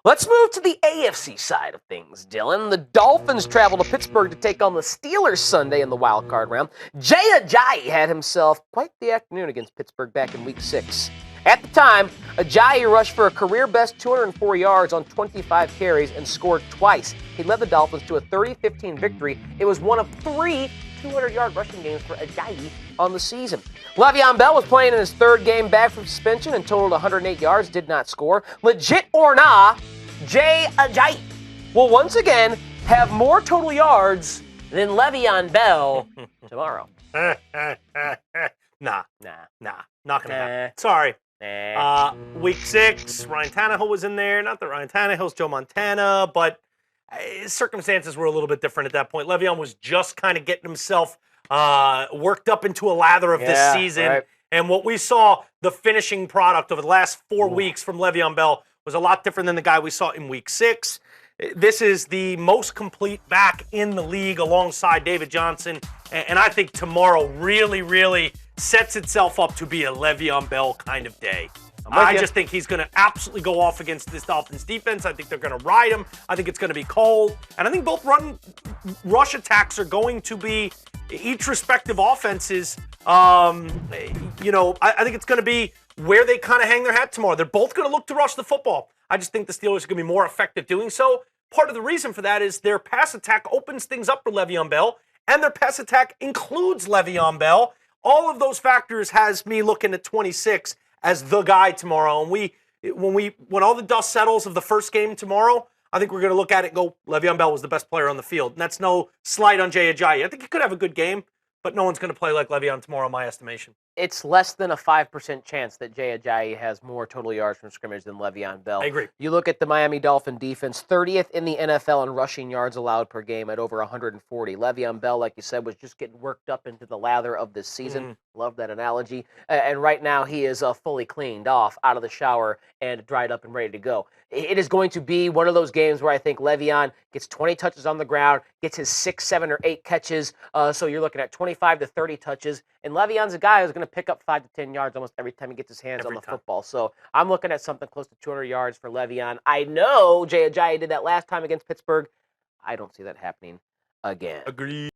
Let's move to the AFC side of things, Dylan. The Dolphins travel to Pittsburgh to take on the Steelers Sunday in the wild card round. Jay Ajayi had himself quite the afternoon against Pittsburgh back in Week 6. At the time, Ajayi rushed for a career-best 204 yards on 25 carries and scored twice. He led the Dolphins to a 30-15 victory. It was one of 3 200-yard rushing games for Ajayi on the season. Le'Veon Bell was playing in his third game back from suspension and totaled 108 yards, did not score. Legit or nah, Jay Ajayi will once again have more total yards than Le'Veon Bell tomorrow. Nah, not gonna happen. Sorry. Week 6, Ryan Tannehill was in there. Not that Ryan Tannehill's Joe Montana, but his circumstances were a little bit different at that point. Le'Veon was just kind of getting himself worked up into a lather of this season. Right. And what we saw, the finishing product over the last 4 weeks from Le'Veon Bell was a lot different than the guy we saw in Week 6. This is the most complete back in the league alongside David Johnson. And I think tomorrow really, really sets itself up to be a Le'Veon Bell kind of day. I just think he's going to absolutely go off against this Dolphins defense. I think they're going to ride him. I think it's going to be cold. And I think both rush attacks are going to be each respective offenses. I think it's going to be where they kind of hang their hat tomorrow. They're both going to look to rush the football. I just think the Steelers are going to be more effective doing so. Part of the reason for that is their pass attack opens things up for Le'Veon Bell, and their pass attack includes Le'Veon Bell. All of those factors has me looking at 26 as the guy tomorrow. And when all the dust settles of the first game tomorrow, I think we're going to look at it and go, Le'Veon Bell was the best player on the field. And that's no slight on Jay Ajayi. I think he could have a good game, but no one's going to play like Le'Veon tomorrow, in my estimation. It's less than a 5% chance that Jay Ajayi has more total yards from scrimmage than Le'Veon Bell. I agree. You look at the Miami Dolphin defense, 30th in the NFL in rushing yards allowed per game at over 140. Le'Veon Bell, like you said, was just getting worked up into the lather of this season. Love that analogy. And right now he is fully cleaned off, out of the shower, and dried up and ready to go. It is going to be one of those games where I think Le'Veon gets 20 touches on the ground, gets his 6, 7, or 8 catches. So you're looking at 25 to 30 touches. And Le'Veon's a guy who's going to pick up 5 to 10 yards almost every time he gets his hands on the football. So I'm looking at something close to 200 yards for Le'Veon. I know Jay Ajayi did that last time against Pittsburgh. I don't see that happening again. Agreed.